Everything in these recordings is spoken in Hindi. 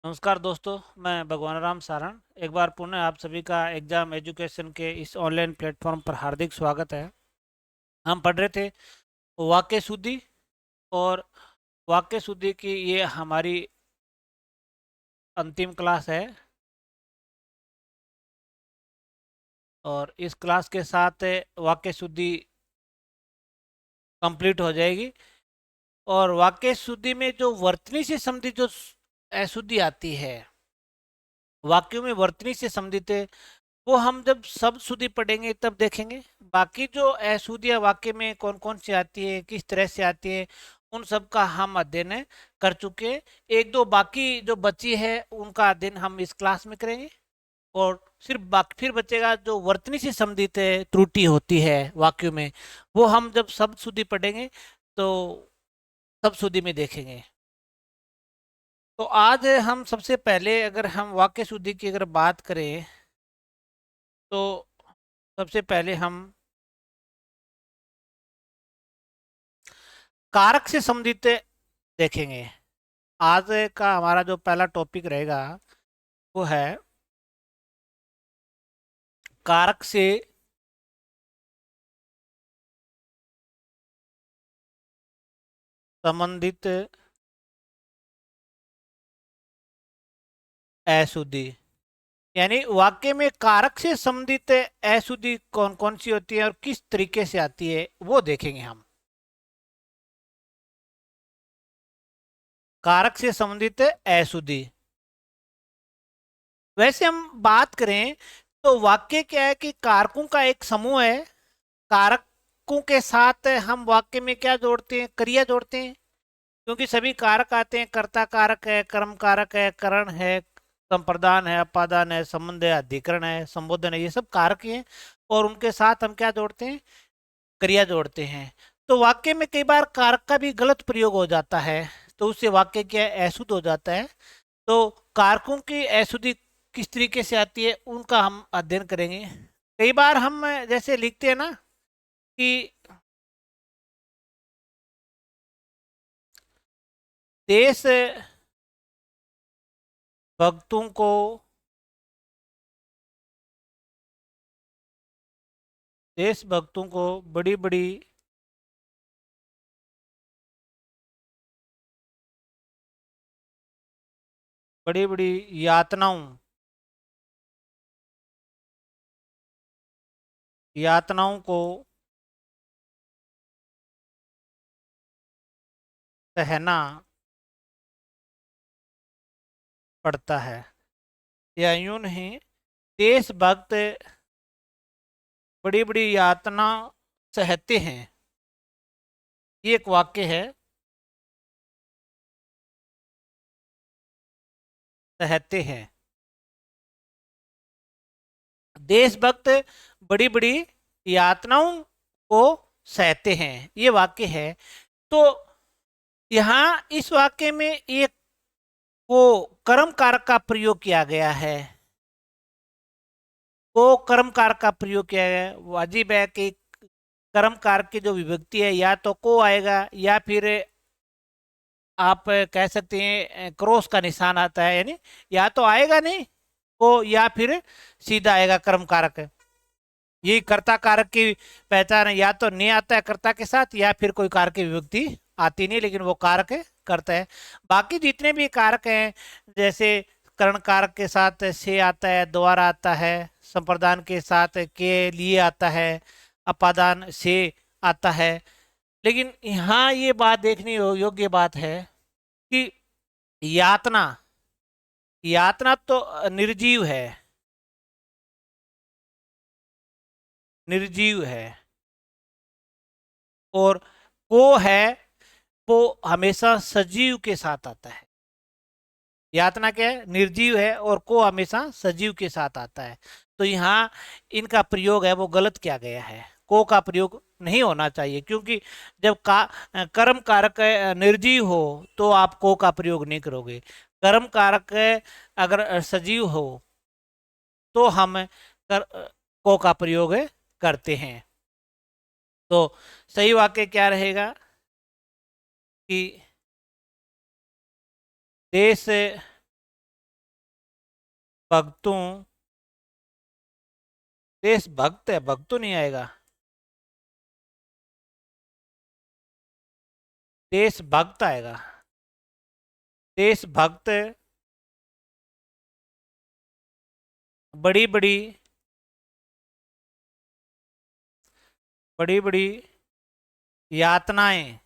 नमस्कार दोस्तों, मैं भगवान राम सारण एक बार पुनः आप सभी का एग्जाम एजुकेशन के इस ऑनलाइन प्लेटफॉर्म पर हार्दिक स्वागत है। हम पढ़ रहे थे वाक्य शुद्धि। और वाक्य शुद्धि की ये हमारी अंतिम क्लास है। और इस क्लास के साथ वाक्य शुद्धि कंप्लीट हो जाएगी। और वाक्य शुद्धि में जो वर्तनी से संबंधित जो अशुद्धि आती है, वाक्यों में वर्तनी से संबंधित वो हम जब शब्द शुद्धि पढ़ेंगे तब देखेंगे। बाकी जो अशुद्धियाँ वाक्य में कौन कौन सी आती है, किस तरह से आती है, उन सब का हम अध्ययन कर चुके हैं। एक दो बाकी जो बची है उनका अध्ययन हम इस क्लास में करेंगे। और सिर्फ बाकी फिर बचेगा जो वर्तनी से संबंधित त्रुटि होती है वाक्यों में, वो हम जब शब्द शुद्धि पढ़ेंगे तो शब्द शुद्धि में देखेंगे। तो आज हम सबसे पहले अगर हम वाक्य शुद्धि की अगर बात करें तो सबसे पहले हम कारक से संबंधित देखेंगे। आज का हमारा जो पहला टॉपिक रहेगा वो है कारक से संबंधित अशुद्धि। यानी वाक्य में कारक से संबंधित अशुद्धि कौन कौन सी होती है और किस तरीके से आती है वो देखेंगे हम। कारक से संबंधित अशुद्धि। वैसे हम बात करें तो वाक्य क्या है कि कारकों का एक समूह है। कारकों के साथ हम वाक्य में क्या जोड़ते हैं? क्रिया जोड़ते हैं। क्योंकि सभी कारक आते हैं, कर्ता कारक है, कर्म कारक है, करण है, संप्रदान है, अपादान है, संबंध है, अधिकरण है, संबोधन है, ये सब कारक ही हैं। और उनके साथ हम क्या जोड़ते हैं? क्रिया जोड़ते हैं। तो वाक्य में कई बार कारक का भी गलत प्रयोग हो जाता है, तो उससे वाक्य क्या है? अशुद्ध हो जाता है। तो कारकों की अशुद्धि किस तरीके से आती है उनका हम अध्ययन करेंगे। कई बार हम जैसे लिखते हैं ना कि देश भक्तों को देशभक्तों को बड़ी बड़ी बड़ी बड़ी यातनाओं यातनाओं को सहना पड़ता है। या यूं नहीं, देशभक्त बड़ी बड़ी यातना सहते हैं। ये एक वाक्य है, सहते हैं। देशभक्त बड़ी बड़ी यातनाओं को सहते हैं, ये वाक्य है। तो यहाँ इस वाक्य में एक को कर्म कारक का प्रयोग किया गया है। को कर्म कारक का प्रयोग किया गया है। वाजिब है कि कर्म कारक की जो विभक्ति है या तो को आएगा या फिर आप कह सकते हैं क्रॉस का निशान आता है। यानी या तो आएगा नहीं को, या फिर सीधा आएगा कर्म कारक। यही कर्ता कारक की पहचान है। या तो ने आता है कर्ता के साथ या फिर कोई कारक की विभक्ति आती नहीं, लेकिन वो कारक करता है। बाकी जितने भी कारक हैं, जैसे करण कारक के साथ से आता है, द्वारा आता है, संप्रदान के साथ के लिए आता है, अपादान से आता है। लेकिन यहाँ ये बात देखने योग्य बात है कि यातना यातना तो निर्जीव है, निर्जीव है। और को है वो हमेशा सजीव के साथ आता है। यातना क्या है? निर्जीव है, और को हमेशा सजीव के साथ आता है। तो यहाँ इनका प्रयोग है वो गलत किया गया है। को का प्रयोग नहीं होना चाहिए, क्योंकि जब कर्म कारक निर्जीव हो तो आप को का प्रयोग नहीं करोगे। कर्म कारक अगर सजीव हो तो हम को का प्रयोग करते हैं। तो सही वाक्य क्या रहेगा कि देश भक्तों, देशभक्त है, भक्त तो नहीं आएगा, देशभक्त आएगा। देशभक्त, बड़ी बड़ी, बड़ी बड़ी यातनाएं,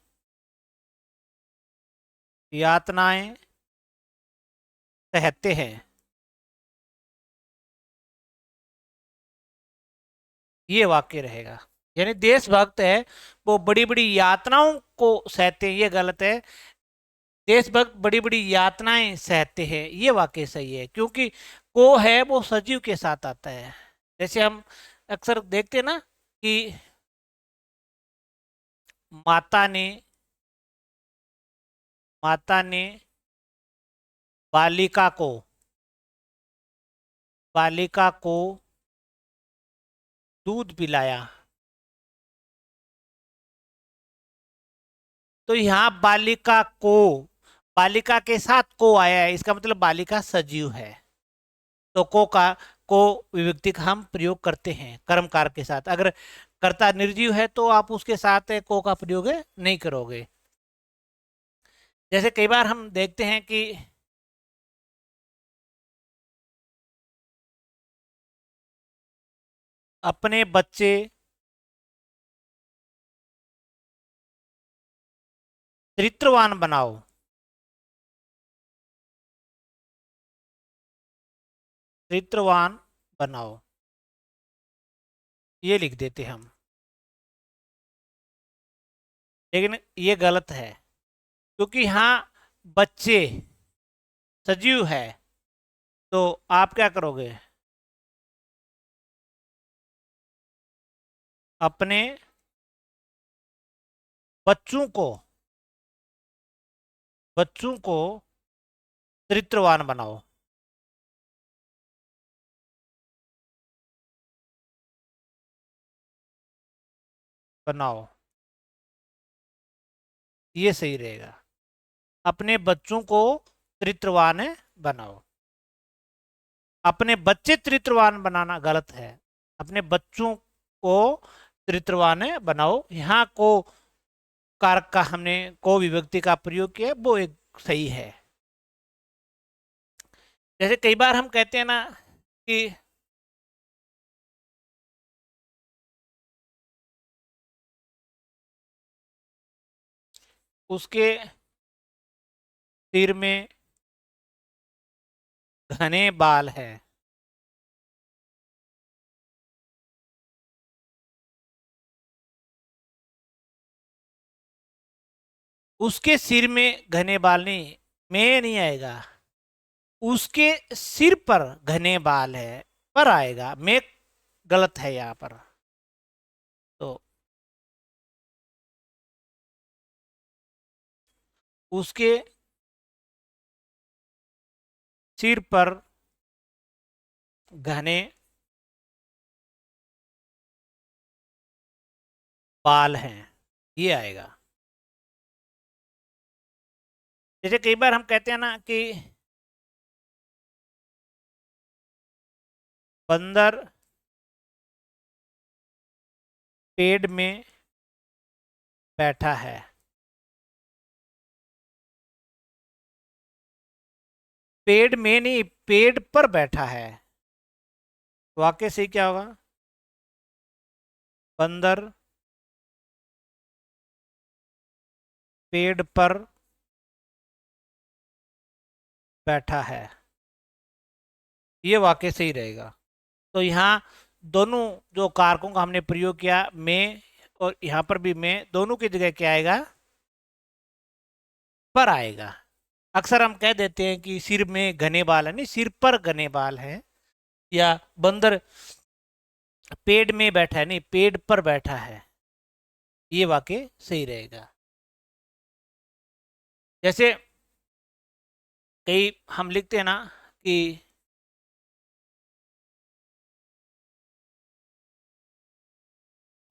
यातनाएं सहते हैं, ये वाक्य रहेगा। यानी देशभक्त है, वो बड़ी बड़ी यातनाओं को सहते हैं, ये गलत है। देशभक्त बड़ी बड़ी यातनाएं सहते हैं, ये वाक्य सही है, क्योंकि को है वो सजीव के साथ आता है। जैसे हम अक्सर देखते हैं ना कि माता ने, माता ने बालिका को, बालिका को दूध पिलाया, तो यहाँ बालिका को, बालिका के साथ को आया है, इसका मतलब बालिका सजीव है। तो को विभक्ति का हम प्रयोग करते हैं कर्मकार के साथ। अगर कर्ता निर्जीव है तो आप उसके साथ को का प्रयोग नहीं करोगे। जैसे कई बार हम देखते हैं कि अपने बच्चे चरित्रवान बनाओ, चरित्रवान बनाओ, ये लिख देते हम, लेकिन ये गलत है, क्योंकि यहाँ बच्चे सजीव है, तो आप क्या करोगे, अपने बच्चों को, बच्चों को चरित्रवान बनाओ, बनाओ, ये सही रहेगा। अपने बच्चों को चरित्रवान बनाओ। अपने बच्चे चरित्रवान बनाना गलत है, अपने बच्चों को चरित्रवान बनाओ। यहाँ को कारक का हमने को विभक्ति का प्रयोग किया, वो एक सही है। जैसे कई बार हम कहते हैं ना कि उसके सिर में घने बाल है, उसके सिर में घने बाल नहीं, में नहीं आएगा, उसके सिर पर घने बाल है, पर आएगा, में गलत है यहाँ पर। तो उसके सिर पर घने बाल हैं, ये आएगा। जैसे कई बार हम कहते हैं ना कि बंदर पेड़ में बैठा है, पेड़ में नहीं, पेड़ पर बैठा है, वाक्य से क्या होगा, बंदर पेड़ पर बैठा है, ये वाक्य सही रहेगा। तो यहाँ दोनों जो कारकों का हमने प्रयोग किया, में और यहाँ पर भी में, दोनों की जगह क्या आएगा, पर आएगा। अक्सर हम कह देते हैं कि सिर में घने बाल है, नहीं, सिर पर घने बाल है, या बंदर पेड़ में बैठा है, नहीं, पेड़ पर बैठा है, ये वाक्य सही रहेगा। जैसे कई हम लिखते हैं ना कि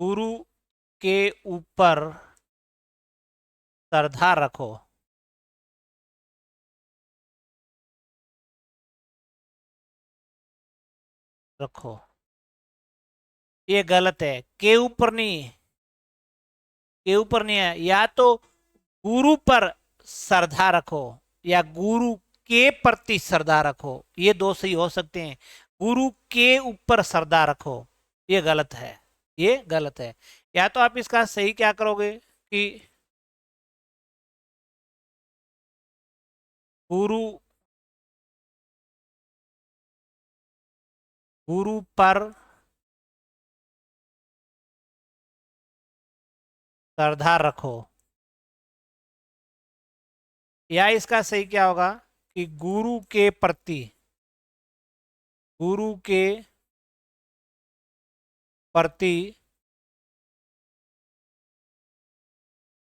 गुरु के ऊपर श्रद्धा रखो, रखो, ये गलत है। के ऊपर नहीं, के ऊपर नहीं है। या तो गुरु पर श्रद्धा रखो या गुरु के प्रति श्रद्धा रखो, ये दो सही हो सकते हैं। गुरु के ऊपर श्रद्धा रखो, ये गलत है, ये गलत है। या तो आप इसका सही क्या करोगे कि गुरु, गुरु पर श्रद्धा रखो, या इसका सही क्या होगा कि गुरु के प्रति, गुरु के प्रति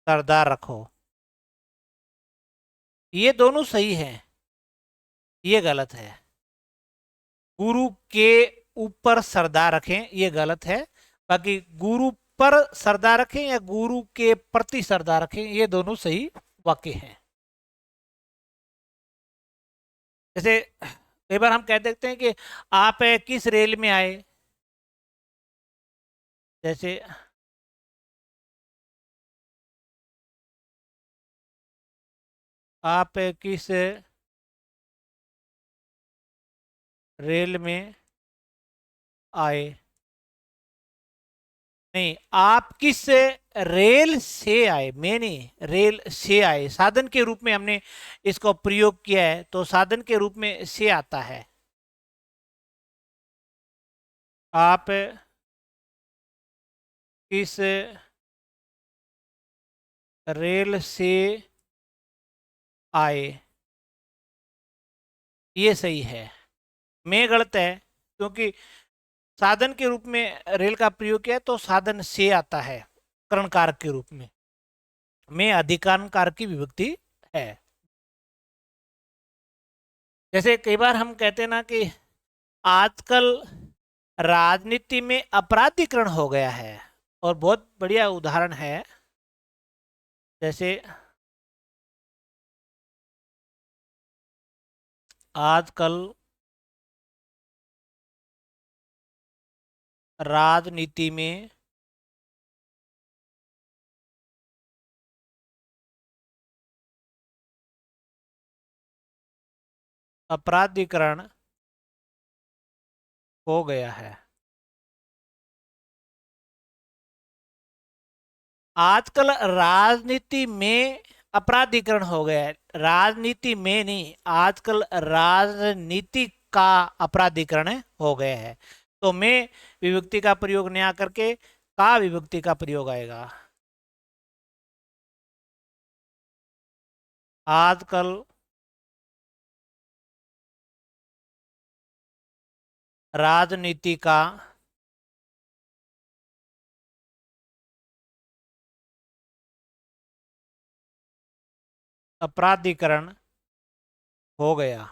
श्रद्धा रखो, ये दोनों सही है, ये गलत है। गुरु के ऊपर श्रद्धा रखें, ये गलत है। बाकी गुरु पर श्रद्धा रखें या गुरु के प्रति श्रद्धा रखें, ये दोनों सही वाक्य हैं। जैसे कई बार हम कह देते हैं कि आप किस रेल में आए, जैसे आप किस रेल में आए, नहीं, आप किस रेल से आए, मैं नहीं, रेल से आए, साधन के रूप में हमने इसको प्रयोग किया है, तो साधन के रूप में से आता है। आप किस रेल से आए, ये सही है। मैं गलत है, क्योंकि साधन के रूप में रेल का प्रयोग किया है, तो साधन से आता है करण कारक के रूप में। में अधिकरण कारक की विभक्ति है। जैसे कई बार हम कहते हैं ना कि आजकल राजनीति में अपराधीकरण हो गया है, और बहुत बढ़िया उदाहरण है। जैसे आजकल राजनीति में अपराधीकरण हो गया है। आजकल राजनीति में अपराधीकरण हो गया है, राजनीति में नहीं, आजकल राजनीति का अपराधीकरण हो गया है। तो में विभक्ति का प्रयोग नहीं आकर के का विभक्ति का प्रयोग आएगा। आजकल राजनीति का अपराधीकरण हो गया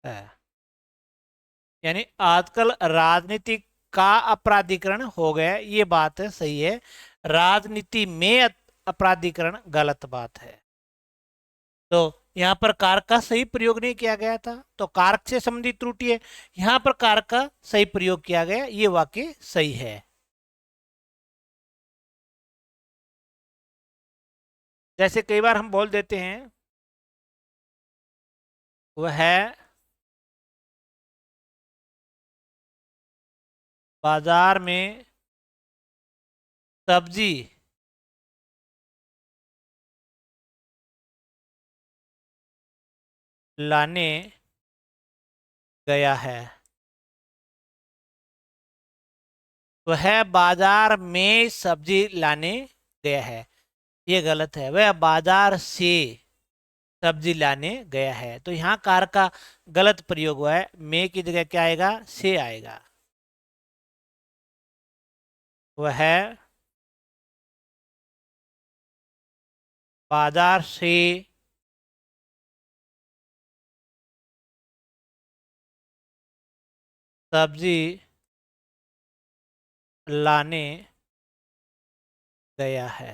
है, यानी आजकल राजनीति का अपराधीकरण हो गया, ये बात सही है। राजनीति में अपराधीकरण गलत बात है। तो यहाँ पर कारक का सही प्रयोग नहीं किया गया था, तो कारक से संबंधित त्रुटि है। यहाँ पर कारक का सही प्रयोग किया गया, ये वाक्य सही है। जैसे कई बार हम बोल देते हैं वह बाजार में सब्जी लाने गया है। वह बाजार में सब्जी लाने गया है, ये गलत है। वह बाजार से सब्जी लाने गया है, तो यहाँ कार का गलत प्रयोग हुआ है। में की जगह क्या आएगा, से आएगा। वह बाजार से सब्जी लाने गया है।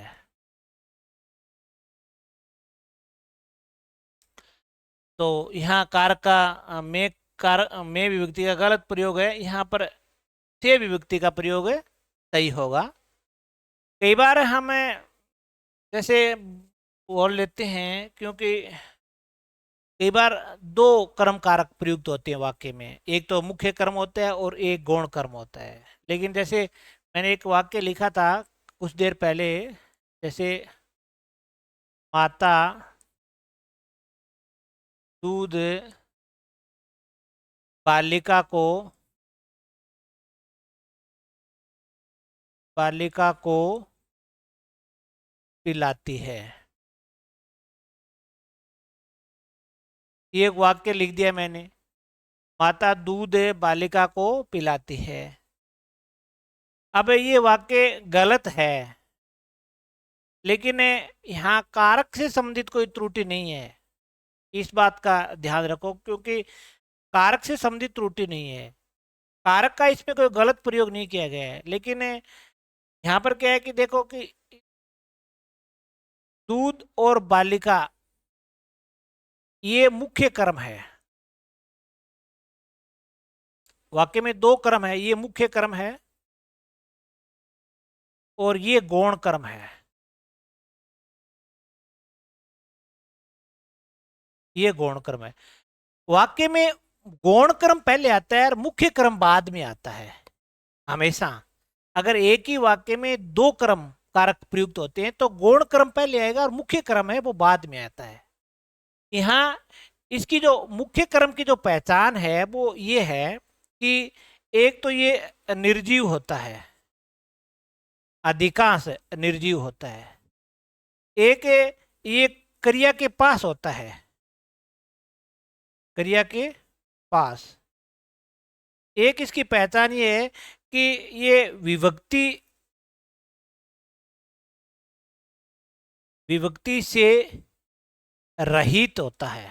तो यहाँ कारक का में विभक्ति का गलत प्रयोग है, यहाँ पर से विभक्ति का प्रयोग सही होगा। कई बार हम जैसे बोल लेते हैं, क्योंकि कई बार दो कर्म कारक प्रयुक्त होते हैं वाक्य में, एक तो मुख्य कर्म होता है और एक गौण कर्म होता है। लेकिन जैसे मैंने एक वाक्य लिखा था कुछ देर पहले, जैसे माता दूध बालिका को पिलाती है। ये एक वाक्य लिख दिया मैंने, माता दूध बालिका को पिलाती है। अब ये वाक्य गलत है, लेकिन यहाँ कारक से संबंधित कोई त्रुटि नहीं है, इस बात का ध्यान रखो, क्योंकि कारक से संबंधित त्रुटि नहीं है, कारक का इसमें कोई गलत प्रयोग नहीं किया गया है। लेकिन यहाँ पर क्या है कि देखो कि दूध और बालिका ये मुख्य कर्म है, वाक्य में दो कर्म है, ये मुख्य कर्म है और ये गौण कर्म है। ये गौण कर्म है, वाक्य में गौण कर्म पहले आता है और मुख्य कर्म बाद में आता है। हमेशा अगर एक ही वाक्य में दो कर्म कारक प्रयुक्त होते हैं तो गौण कर्म पहले आएगा और मुख्य कर्म है वो बाद में आता है। यहाँ इसकी जो मुख्य कर्म की जो पहचान है वो ये है कि एक तो ये निर्जीव होता है, अधिकांश निर्जीव होता है, एक ये क्रिया के पास होता है, क्रिया के पास। एक इसकी पहचान ये है कि ये विभक्ति से रहित होता है,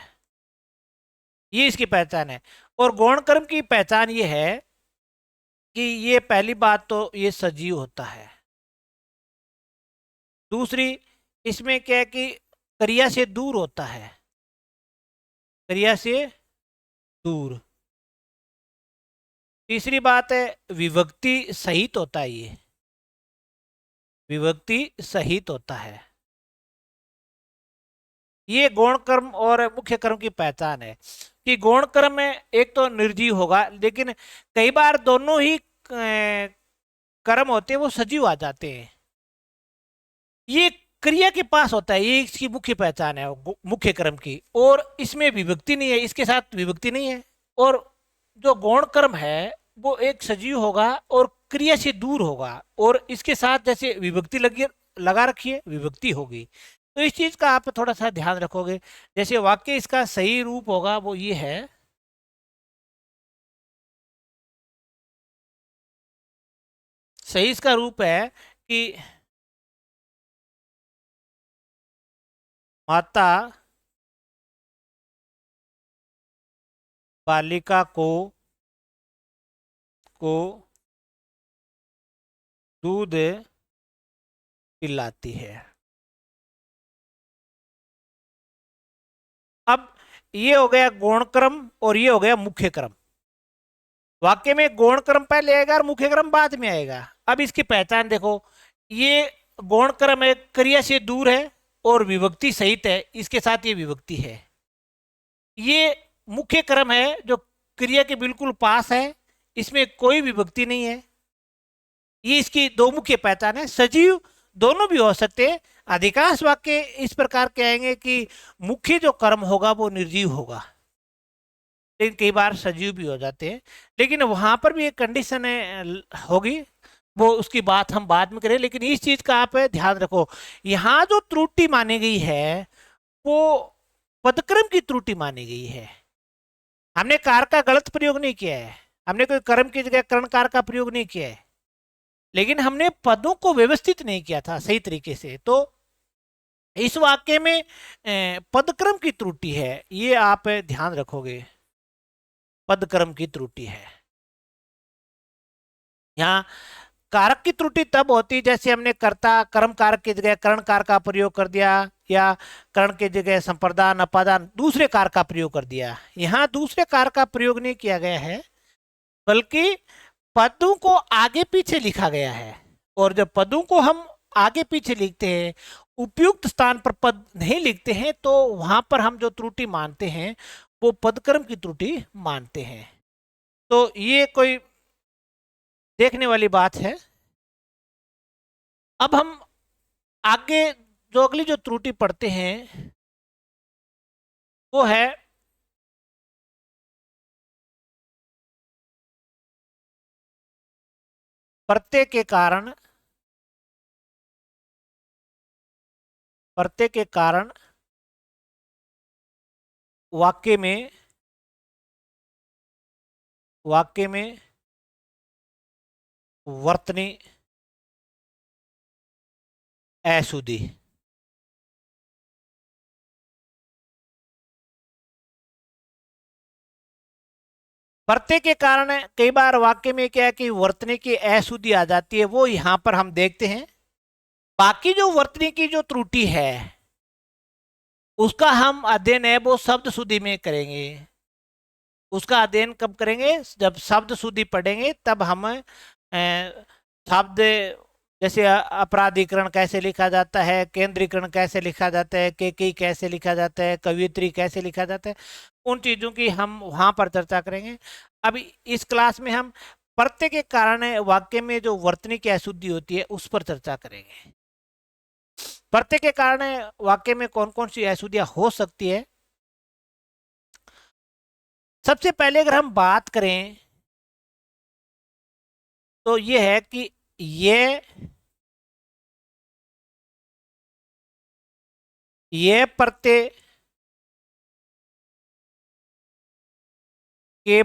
ये इसकी पहचान है। और गौण कर्म की पहचान ये है कि ये पहली बात तो ये सजीव होता है, दूसरी इसमें क्या है कि क्रिया से दूर होता है, क्रिया से दूर। तीसरी बात है विभक्ति सहित होता है, ये विभक्ति सहित होता है। ये गौण कर्म और मुख्य कर्म की पहचान है कि गौण कर्म में एक तो निर्जीव होगा, लेकिन कई बार दोनों ही कर्म होते हैं वो सजीव आ जाते हैं। ये क्रिया के पास होता है, ये इसकी मुख्य पहचान है मुख्य कर्म की, और इसमें विभक्ति नहीं है, इसके साथ विभक्ति नहीं है। और जो गौण कर्म है वो एक सजीव होगा और क्रिया से दूर होगा, और इसके साथ जैसे विभक्ति लगा रखी है, विभक्ति होगी। तो इस चीज का आप थोड़ा सा ध्यान रखोगे। जैसे वाक्य इसका सही रूप होगा वो ये है, सही इसका रूप है कि माता बालिका को दूध पिलाती है। अब ये हो गया गौण क्रम और ये हो गया मुख्य क्रम। वाक्य में गौण क्रम पहले आएगा और मुख्य क्रम बाद में आएगा। अब इसकी पहचान देखो, ये गौण क्रम है, क्रिया से दूर है और विभक्ति सहित है, इसके साथ ये विभक्ति है। ये मुख्य क्रम है जो क्रिया के बिल्कुल पास है, इसमें कोई विभक्ति नहीं है। ये इसकी दो मुख्य पहचान है। सजीव दोनों भी हो सकते हैं, अधिकांश वाक्य इस प्रकार के आएंगे कि मुख्य जो कर्म होगा वो निर्जीव होगा, लेकिन कई बार सजीव भी हो जाते हैं। लेकिन वहां पर भी एक कंडीशन होगी, वो उसकी बात हम बाद में करें। लेकिन इस चीज का आप ध्यान रखो, यहाँ जो त्रुटि मानी गई है वो पदक्रम की त्रुटि मानी गई है। हमने कार का गलत प्रयोग नहीं किया है, हमने कोई कर्म की जगह करणकार का प्रयोग नहीं किया है, लेकिन हमने पदों को व्यवस्थित नहीं किया था सही तरीके से। तो इस वाक्य में पदक्रम की त्रुटि है, ये आप ध्यान रखोगे, पदक्रम की त्रुटि है। यहाँ कारक की त्रुटि तब होती जैसे हमने कर्ता कर्म कारक की जगह करण कारक का प्रयोग कर दिया, या करण के जगह संप्रदान अपादान दूसरे कार का प्रयोग कर दिया। यहाँ दूसरे कार का प्रयोग नहीं किया गया है, बल्कि पदों को आगे पीछे लिखा गया है। और जब पदों को हम आगे पीछे लिखते हैं, उपयुक्त स्थान पर पद नहीं लिखते हैं, तो वहां पर हम जो त्रुटि मानते हैं वो पदक्रम की त्रुटि मानते हैं। तो ये कोई देखने वाली बात है। अब हम आगे जो अगली जो त्रुटि पढ़ते हैं वो है प्रत्यय के कारण, प्रत्यय के कारण वाक्य में वर्तनी अशुद्धि। प्रत्यय के कारण कई बार वाक्य में क्या है कि वर्तनी की अशुद्धि आ जाती है, वो यहां पर हम देखते हैं। बाकी जो वर्तनी की जो त्रुटि है उसका हम अध्ययन है वो शब्द शुद्धि में करेंगे। उसका अध्ययन कब करेंगे? जब शब्द शुद्धि पढ़ेंगे तब हम शब्द जैसे अपराधीकरण कैसे लिखा जाता है, केंद्रीकरण कैसे लिखा जाता है, केकी कैसे लिखा जाता है, कवियत्री कैसे लिखा जाता है, उन चीजों की हम वहां पर चर्चा करेंगे। अभी इस क्लास में हम प्रत्यय के कारण वाक्य में जो वर्तनी की अशुद्धि होती है उस पर चर्चा करेंगे। प्रत्यय के कारण वाक्य में कौन कौन सी अशुद्धियां हो सकती है। सबसे पहले अगर हम बात करें तो ये है कि ये प्रत्यय के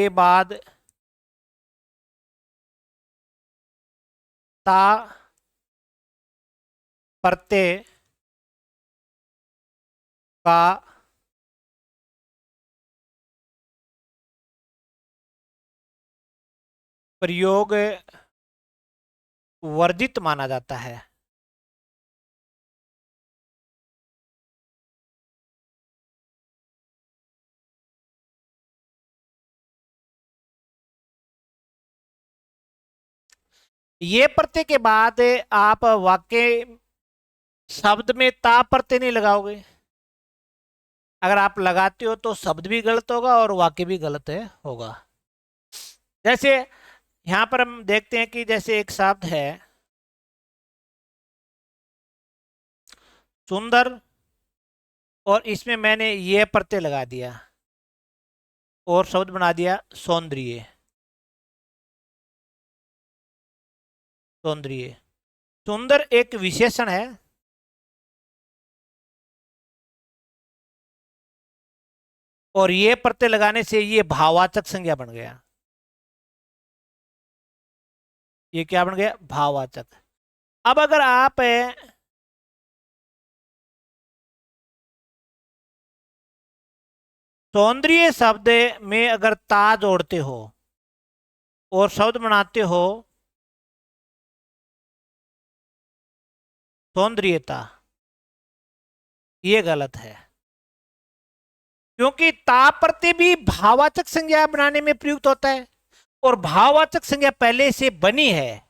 बाद ता प्रत्यय का प्रयोग वर्जित माना जाता है। ये प्रत्यय के बाद आप वाक्य शब्द में ता प्रत्यय नहीं लगाओगे। अगर आप लगाते हो तो शब्द भी गलत होगा और वाक्य भी गलत होगा। जैसे यहां पर हम देखते हैं कि जैसे एक शब्द है सुंदर, और इसमें मैंने ये प्रत्यय लगा दिया और शब्द बना दिया सौंदर्य। सौंदर्य, सुंदर एक विशेषण है और ये प्रत्यय लगाने से ये भाववाचक संज्ञा बन गया। ये क्या बन गया? भाववाचक। अब अगर आप सौंदर्य शब्द में अगर ता जोड़ते हो और शब्द बनाते हो सौंदर्यता, ये गलत है, क्योंकि ता प्रत्यय भी भाववाचक संज्ञा बनाने में प्रयुक्त होता है और भाववाचक संज्ञा पहले से बनी है।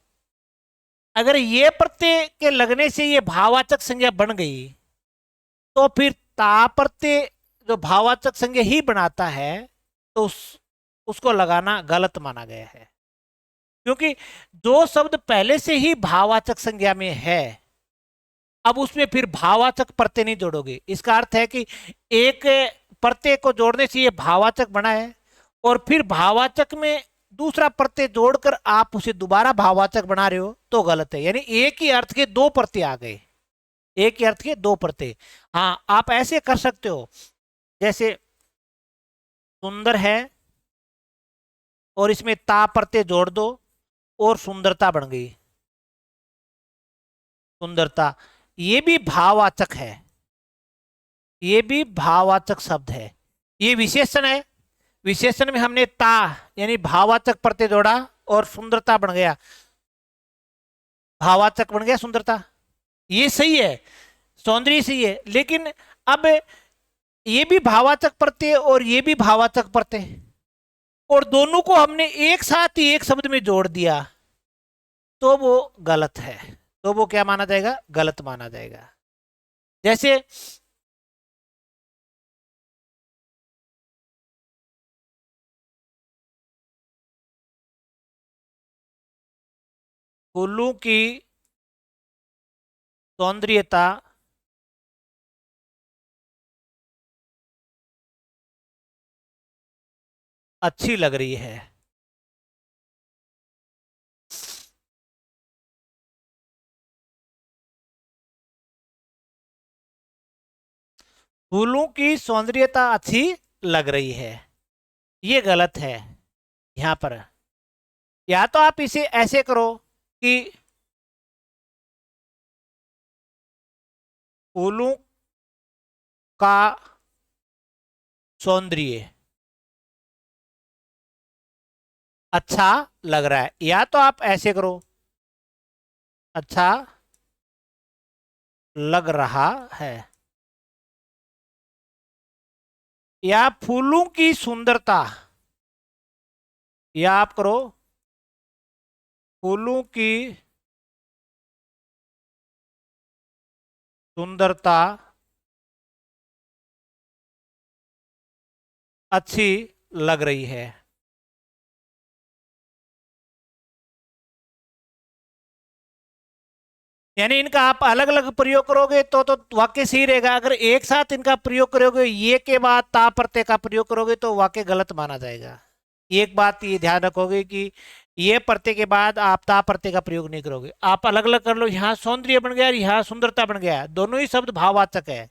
अगर ये प्रत्यय के लगने से ये भाववाचक संज्ञा बन गई तो फिर ता प्रत्यय जो भाववाचक संज्ञा ही बनाता है तो उसको लगाना गलत माना गया है, क्योंकि जो शब्द पहले से ही भाववाचक संज्ञा में है अब उसमें फिर भाववाचक प्रत्यय नहीं जोड़ोगे। इसका अर्थ है कि एक प्रत्यय को जोड़ने से ये भाववाचक बना है और फिर भाववाचक में दूसरा प्रत्यय जोड़कर आप उसे दोबारा भाववाचक बना रहे हो तो गलत है। यानी एक ही अर्थ के दो प्रत्यय आ गए, एक ही अर्थ के दो प्रत्यय। हाँ, आप ऐसे कर सकते हो, जैसे सुंदर है और इसमें ता प्रत्यय जोड़ दो और सुंदरता बन गई। सुंदरता, ये भी भाववाचक है, ये भी भाववाचक शब्द है, ये विशेषण है। विशेषण में हमने ता यानी भाववाचक प्रत्यय जोड़ा और सुंदरता बन गया, भाववाचक बन गया सुंदरता। ये सही है, सौंदर्य सही है, लेकिन अब ये भी भावाचक प्रत्यय और ये भी भावाचक प्रत्यय, और दोनों को हमने एक साथ ही एक शब्द में जोड़ दिया, तो वो गलत है। तो वो क्या माना जाएगा? गलत माना जाएगा। जैसे फूलों की सौंदर्यता अच्छी लग रही है। फूलों की सौंदर्यता अच्छी लग रही है, ये गलत है यहां पर। या तो आप इसे ऐसे करो कि फूलों का सौंदर्य अच्छा लग रहा है, या तो आप ऐसे करो, अच्छा लग रहा है, या फूलों की सुंदरता, या आप करो फूलों की सुंदरता अच्छी लग रही है। यानी इनका आप अलग अलग प्रयोग करोगे तो वाक्य सही रहेगा। अगर एक साथ इनका प्रयोग करोगे, ये के बाद ता प्रत्यय का प्रयोग करोगे, तो वाक्य गलत माना जाएगा। एक बात ये ध्यान रखोगे कि ये प्रत्यय के बाद आप ता प्रत्यय का प्रयोग नहीं करोगे। आप अलग अलग कर लो, यहाँ सौंदर्य बन गया, यहाँ सुंदरता बन गया, दोनों ही शब्द भाववाचक है,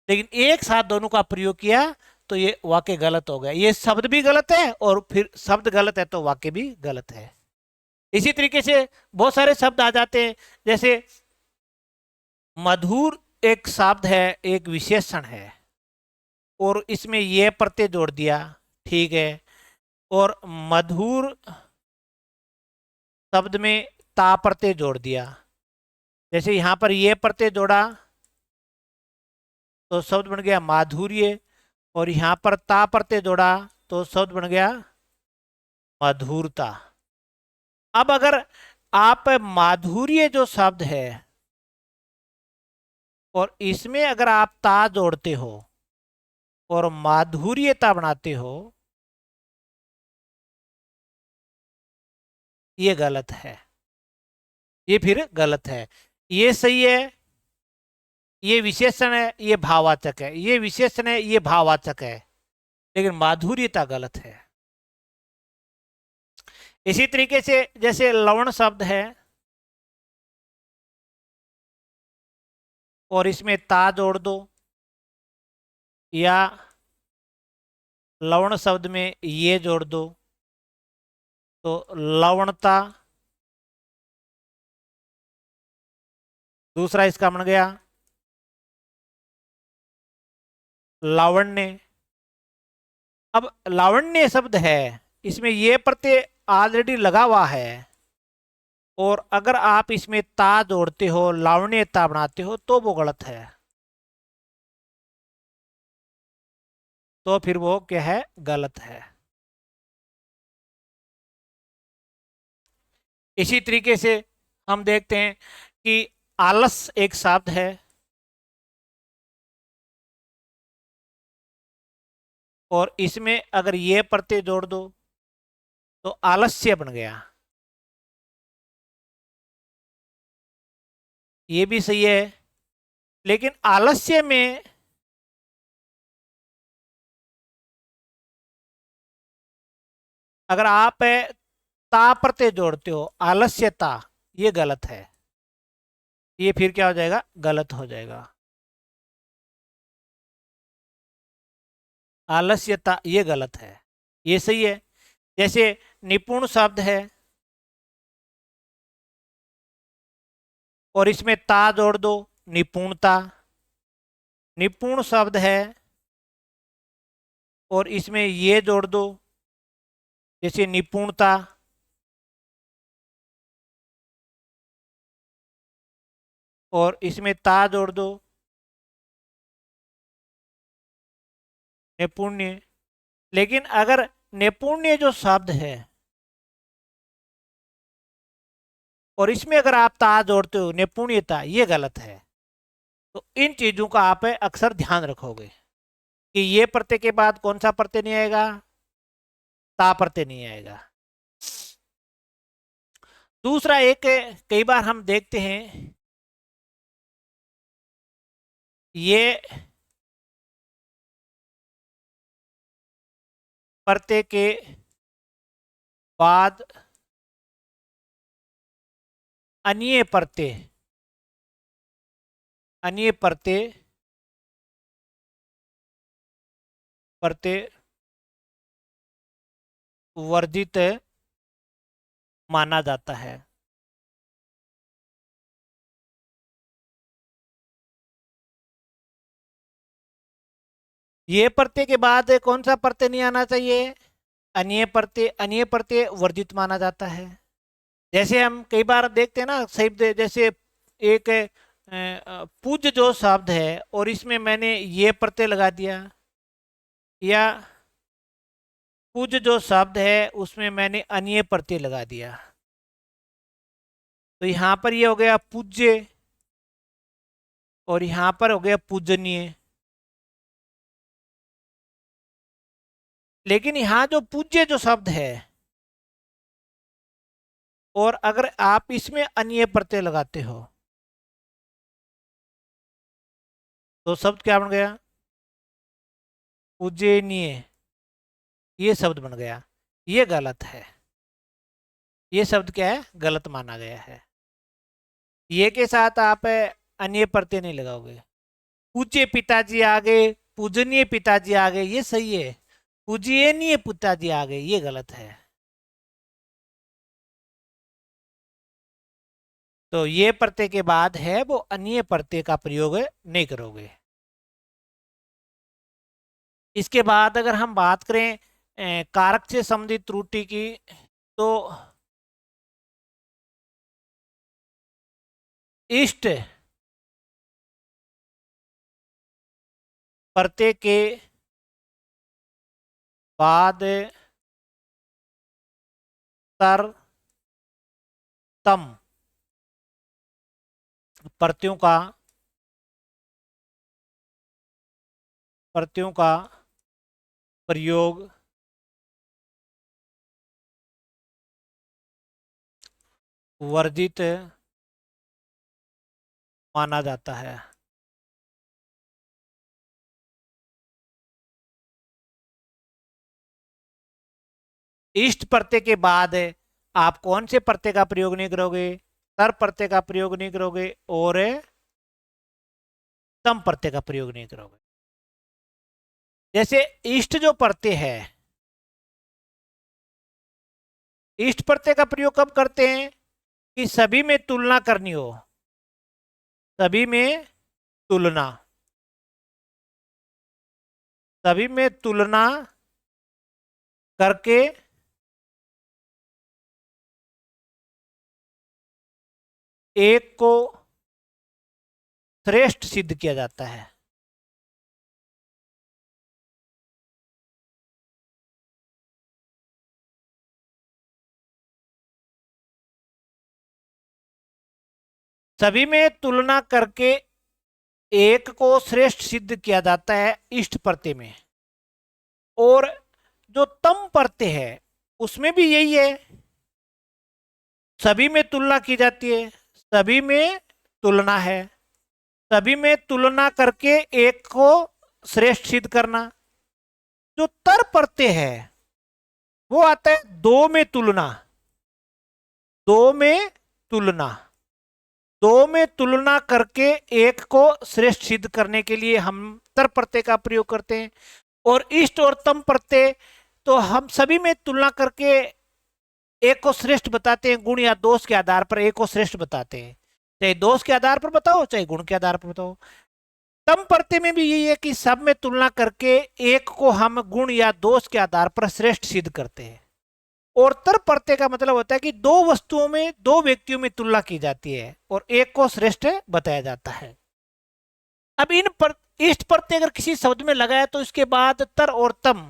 लेकिन एक साथ दोनों का प्रयोग किया तो ये वाक्य गलत हो गया। ये शब्द भी गलत है और फिर शब्द गलत है तो वाक्य भी गलत है। इसी तरीके से बहुत सारे शब्द आ जाते हैं, जैसे मधुर एक शब्द है, एक विशेषण है, और इसमें ये प्रत्यय जोड़ दिया, ठीक है, और मधुर शब्द में ता प्रत्यय जोड़ दिया। जैसे यहां पर ये प्रत्यय जोड़ा तो शब्द बन गया माधुर्य, और यहां पर ता प्रत्यय जोड़ा तो शब्द बन गया मधुरता। अब अगर आप माधुर्य जो शब्द है और इसमें अगर आप ता जोड़ते हो और माधुर्यता बनाते हो, ये गलत है, ये फिर गलत है। ये सही है, ये विशेषण है, ये भाववाचक है, ये विशेषण है, ये भाववाचक है, लेकिन माधुर्यता गलत है। इसी तरीके से जैसे लवण शब्द है और इसमें ता जोड़ दो, या लवण शब्द में ये जोड़ दो, तो लवणता। दूसरा इसका बन गया लावण्य। अब लावण्य शब्द है, इसमें ये प्रत्यय ऑलरेडी लगा हुआ है, और अगर आप इसमें ता जोड़ते हो, लावण्यता बनाते हो, तो वो गलत है। तो फिर वो क्या है? गलत है। इसी तरीके से हम देखते हैं कि आलस एक शब्द है, और इसमें अगर ये प्रत्यय जोड़ दो तो आलस्य बन गया, ये भी सही है, लेकिन आलस्य में अगर आप ता प्रत्यय जोड़ते हो, आलस्यता, ये गलत है। ये फिर क्या हो जाएगा? गलत हो जाएगा। आलस्यता ये गलत है, ये सही है। जैसे निपुण शब्द है और इसमें ता जोड़ दो, निपुणता। निपुण शब्द है और इसमें ये जोड़ दो, जैसे निपुणता। और इसमें ता जोड़ दो, नैपुण्य। लेकिन अगर नैपुण्य जो शब्द है और इसमें अगर आप ता जोड़ते हो, नैपुण्यता, ये गलत है। तो इन चीजों का आप अक्सर ध्यान रखोगे कि ये प्रत्यय के बाद कौन सा प्रत्यय नहीं आएगा, ता प्रत्यय नहीं आएगा। दूसरा एक, कई बार हम देखते हैं ये प्रत्यय के बाद अन्य प्रत्यय, अन्य प्रत्यय प्रत्यय वर्जित माना जाता है। ये प्रत्यय के बाद कौन सा प्रत्यय नहीं आना चाहिए, अन्य प्रत्यय, अन्य प्रत्यय वर्जित माना जाता है। जैसे हम कई बार देखते हैं ना शब्द, जैसे एक पूज्य जो शब्द है और इसमें मैंने ये प्रत्यय लगा दिया, या पूज्य जो शब्द है उसमें मैंने अन्य प्रत्यय लगा दिया, तो यहां पर ये हो गया पूज्य और यहां पर हो गया पूजनीय। लेकिन यहां जो पूज्य जो शब्द है और अगर आप इसमें अन्य प्रत्यय लगाते हो तो शब्द क्या बन गया, पूजनीय, ये शब्द बन गया। ये गलत है, ये शब्द क्या है, गलत माना गया है। ये के साथ आप अन्य प्रत्यय नहीं लगाओगे। पूज्य पिताजी आ गए, पूजनीय पिताजी आ गए, ये सही है। पूजनीय पिताजी आ गए, ये गलत है। तो ये प्रत्यय के बाद है वो अन्य प्रत्यय का प्रयोग नहीं करोगे। इसके बाद अगर हम बात करें कारक से संबंधित त्रुटि की, तो इष्ट प्रत्यय के बाद तर तम प्रत्ययों का, प्रत्ययों का प्रयोग वर्जित माना जाता है। इष्ट प्रत्यय के बाद आप कौन से प्रत्यय का प्रयोग नहीं करोगे, तर प्रत्यय का प्रयोग नहीं करोगे और तम प्रत्यय का प्रयोग नहीं करोगे। जैसे इष्ट जो प्रत्यय है, इष्ट प्रत्यय का प्रयोग कब करते हैं, कि सभी में तुलना करनी हो, सभी में तुलना, सभी में तुलना करके एक को श्रेष्ठ सिद्ध किया जाता है। सभी में तुलना करके एक को श्रेष्ठ सिद्ध किया जाता है इष्ट प्रत्यय में। और जो तम प्रत्यय है उसमें भी यही है, सभी में तुलना की जाती है, सभी में तुलना है, सभी में तुलना करके एक को श्रेष्ठ सिद्ध करना। जो तर प्रत्यय है वो आता है दो में तुलना, दो में तुलना, दो में तुलना करके एक को श्रेष्ठ सिद्ध करने के लिए हम तर प्रत्यय का प्रयोग करते हैं। और इष्ट और तम प्रत्यय तो हम सभी में तुलना करके एक को श्रेष्ठ बताते हैं, गुण या दोष के आधार पर एक को श्रेष्ठ बताते हैं, चाहे दोष के आधार पर बताओ चाहे गुण के आधार पर बताओ। तम प्रत्यय में भी यही है कि सब में तुलना करके एक को हम गुण या दोष के आधार पर श्रेष्ठ सिद्ध करते हैं। और तर प्रत्यय का मतलब होता है कि दो वस्तुओं में, दो व्यक्तियों में तुलना की जाती है और एक को श्रेष्ठ बताया जाता है। अब इन पर इष्ट प्रत्यय अगर किसी शब्द में लगाया तो इसके बाद तर और तम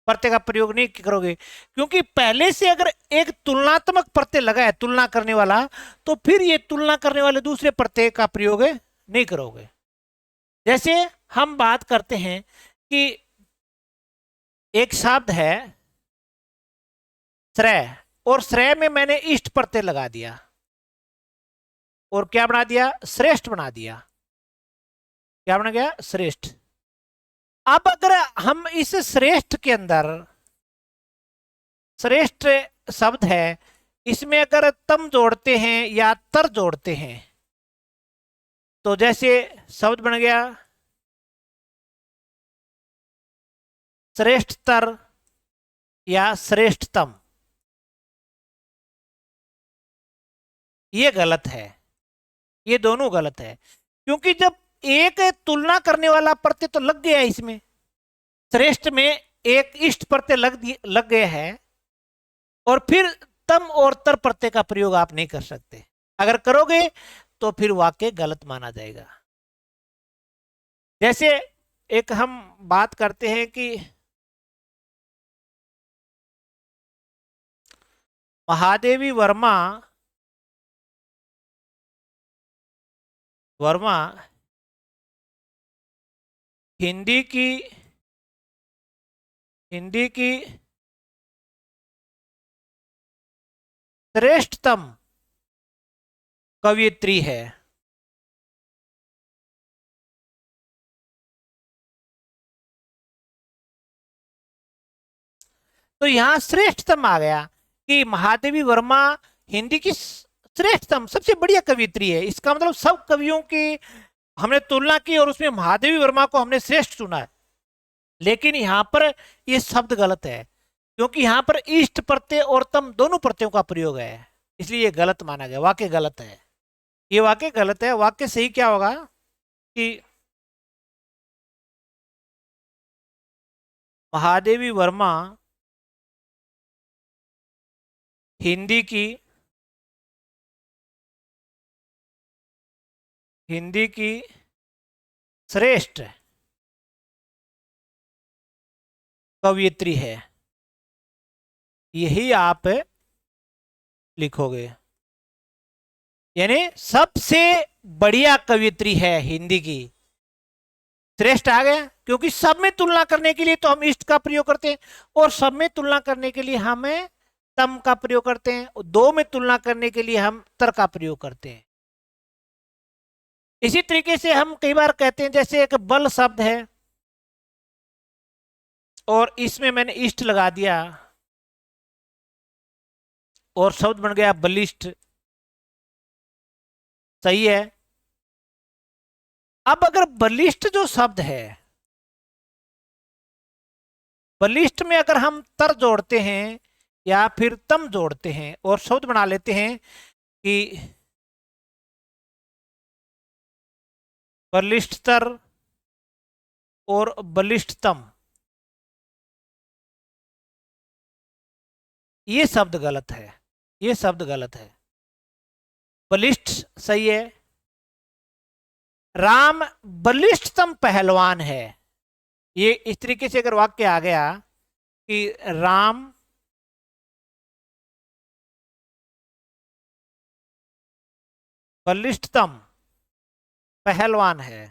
प्रत्यय का प्रयोग नहीं करोगे, क्योंकि पहले से अगर एक तुलनात्मक प्रत्यय लगा है, तुलना करने वाला, तो फिर ये तुलना करने वाले दूसरे प्रत्यय का प्रयोग नहीं करोगे। जैसे हम बात करते हैं कि एक शब्द है श्रेय, और श्रेय में मैंने इष्ट प्रत्यय लगा दिया और क्या बना दिया, श्रेष्ठ बना दिया। क्या बना गया, श्रेष्ठ। अब अगर हम इस श्रेष्ठ के अंदर, श्रेष्ठ शब्द है, इसमें अगर तम जोड़ते हैं या तर जोड़ते हैं तो जैसे शब्द बन गया श्रेष्ठतर या श्रेष्ठतम। ये गलत है, ये दोनों गलत है, क्योंकि जब एक तुलना करने वाला प्रत्यय तो लग गया इसमें, श्रेष्ठ में एक इष्ट प्रत्यय लग गया है, और फिर तम और तर प्रत्यय का प्रयोग आप नहीं कर सकते। अगर करोगे तो फिर वाक्य गलत माना जाएगा। जैसे एक हम बात करते हैं कि महादेवी वर्मा वर्मा हिंदी की श्रेष्ठतम कवियत्री है। तो यहां श्रेष्ठतम आ गया कि महादेवी वर्मा हिंदी की श्रेष्ठतम सबसे बढ़िया कवियत्री है। इसका मतलब सब कवियों की हमने तुलना की और उसमें महादेवी वर्मा को हमने श्रेष्ठ चुना है। लेकिन यहां पर यह शब्द गलत है, क्योंकि यहां पर इष्ट प्रत्यय और तम दोनों प्रत्ययों का प्रयोग है, इसलिए यह गलत माना गया, वाक्य गलत है। ये वाक्य गलत है। वाक्य सही क्या होगा कि महादेवी वर्मा हिंदी की श्रेष्ठ कवियत्री है, यही आप लिखोगे। यानी सबसे बढ़िया कवियत्री है हिंदी की, श्रेष्ठ आ गया, क्योंकि सब में तुलना करने के लिए तो हम इष्ट का प्रयोग करते हैं, और सब में तुलना करने के लिए हमें तम का प्रयोग करते हैं, और दो में तुलना करने के लिए हम तर का प्रयोग करते हैं। इसी तरीके से हम कई बार कहते हैं, जैसे एक बल शब्द है और इसमें मैंने इष्ट लगा दिया और शब्द बन गया बलिष्ठ, सही है। अब अगर बलिष्ठ जो शब्द है, बलिष्ठ में अगर हम तर जोड़ते हैं या फिर तम जोड़ते हैं और शब्द बना लेते हैं कि बलिष्ठतर और बलिष्ठतम, ये शब्द गलत है, ये शब्द गलत है। बलिष्ठ सही है। राम बलिष्ठतम पहलवान है, ये इस तरीके से अगर वाक्य आ गया कि राम बलिष्ठतम पहलवान है,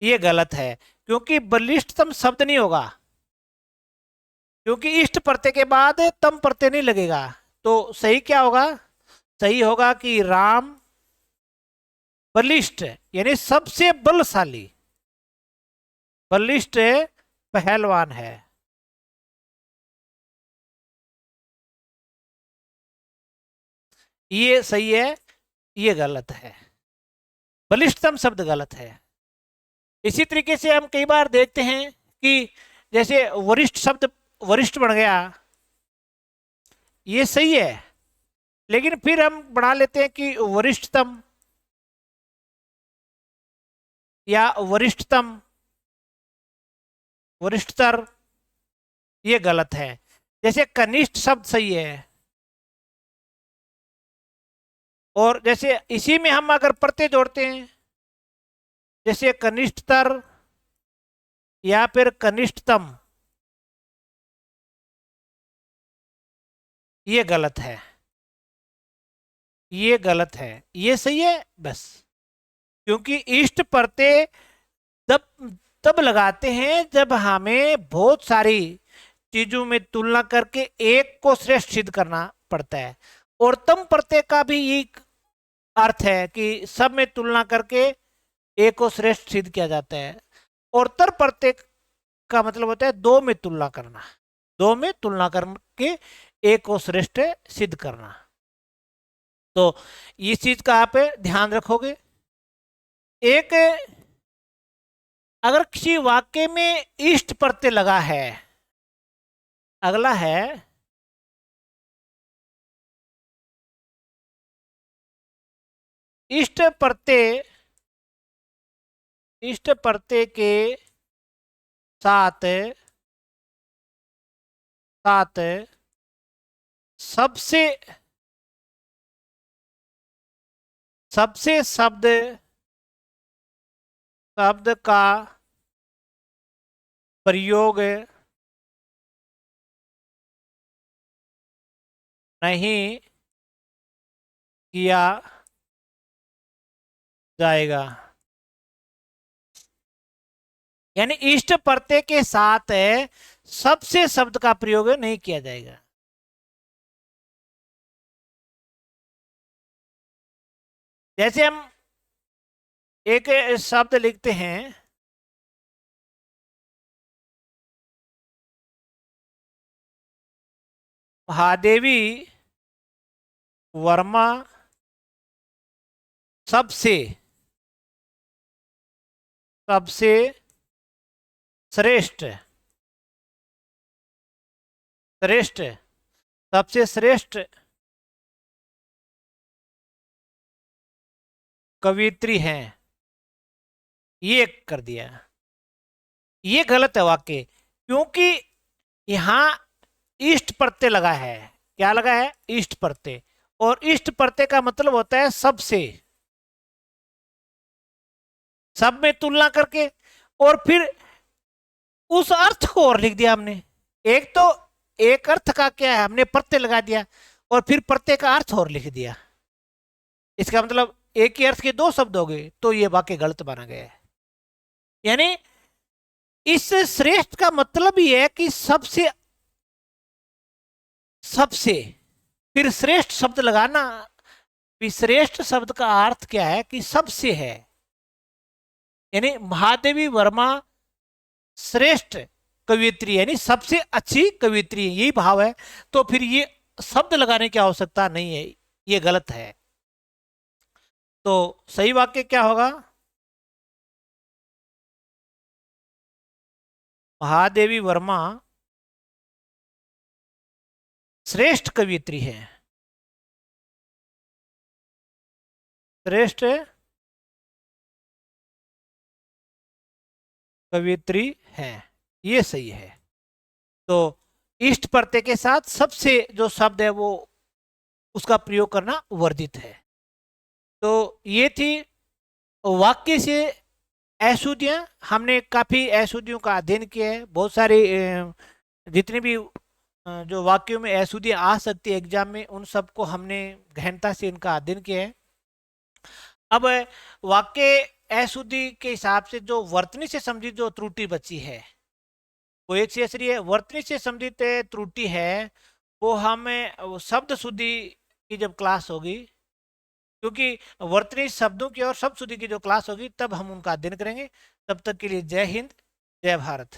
ये गलत है, क्योंकि बलिष्ठतम शब्द नहीं होगा, क्योंकि इष्ट प्रत्यय के बाद तम प्रत्यय नहीं लगेगा। तो सही क्या होगा, सही होगा कि राम बलिष्ठ यानी सबसे बलशाली, बलिष्ठ पहलवान है। ये सही है, ये गलत है, बलिष्ठतम शब्द गलत है। इसी तरीके से हम कई बार देखते हैं कि जैसे वरिष्ठ शब्द वरिष्ठ बन गया, ये सही है, लेकिन फिर हम बढ़ा लेते हैं कि वरिष्ठतम या वरिष्ठतम, वरिष्ठतर, ये गलत है। जैसे कनिष्ठ शब्द सही है, और जैसे इसी में हम अगर प्रत्यय जोड़ते हैं, जैसे कनिष्ठतर या फिर कनिष्ठतम, ये गलत है, ये गलत है, ये सही है बस। क्योंकि इष्ट प्रत्यय तब तब लगाते हैं जब हमें बहुत सारी चीजों में तुलना करके एक को श्रेष्ठ सिद्ध करना पड़ता है। और तम प्रत्यय का भी एक अर्थ है कि सब में तुलना करके एक को श्रेष्ठ सिद्ध किया जाता है। और तर प्रत्यय का मतलब होता है दो में तुलना करना, दो में तुलना करके एक को श्रेष्ठ सिद्ध करना। तो इस चीज का आप ध्यान रखोगे। एक, अगर किसी वाक्य में इष्ट प्रत्यय लगा है, अगला है इष्ट प्रत्यय, इष्ट प्रत्यय के साथ साथ सबसे सबसे शब्द शब्द का प्रयोग नहीं किया जाएगा। यानी इष्ट प्रत्यय के साथ सबसे शब्द का प्रयोग नहीं किया जाएगा। जैसे हम एक शब्द लिखते हैं, महादेवी वर्मा सबसे सबसे श्रेष्ठ श्रेष्ठ सबसे श्रेष्ठ कवित्री हैं, ये कर दिया। ये गलत है वाक्य, क्योंकि यहां इष्ट प्रत्यय लगा है। क्या लगा है? इष्ट प्रत्यय। और इष्ट प्रत्यय का मतलब होता है सबसे, सब में तुलना करके। और फिर उस अर्थ को और लिख दिया हमने। एक तो एक अर्थ का क्या है, हमने प्रत्यय लगा दिया, और फिर प्रत्यय का अर्थ और लिख दिया। इसका मतलब एक ही अर्थ के दो शब्द हो गए, तो ये वाक्य गलत माना गया है। यानी इस श्रेष्ठ का मतलब ही है कि सबसे, सबसे फिर श्रेष्ठ शब्द लगाना। श्रेष्ठ शब्द का अर्थ क्या है कि सबसे है। यानी महादेवी वर्मा श्रेष्ठ कवियत्री, यानी सबसे अच्छी कवियत्री, यही भाव है। तो फिर ये शब्द लगाने की आवश्यकता नहीं है, ये गलत है। तो सही वाक्य क्या होगा? महादेवी वर्मा श्रेष्ठ कवियत्री है, श्रेष्ठ कवियत्री है, ये सही है। तो इष्ट प्रत्यय के साथ सबसे जो शब्द है वो उसका प्रयोग करना वर्जित है। तो ये थी वाक्य से अशुद्धियां। हमने काफी अशुद्धियों का अध्ययन किया है। बहुत सारी जितनी भी जो वाक्यों में अशुद्धियां आ सकती है एग्जाम में, उन सबको हमने गहनता से इनका अध्ययन किया है। अब वाक्य अशुद्धि के हिसाब से जो वर्तनी से संबंधित जो त्रुटि बची है वो एक से ऐसी है। वर्तनी से संबंधित त्रुटि है वो हमें शब्द शुद्धि की जब क्लास होगी, क्योंकि वर्तनी शब्दों की और शब्द शुद्धि की जो क्लास होगी तब हम उनका अध्ययन करेंगे। तब तक के लिए जय हिंद, जय भारत।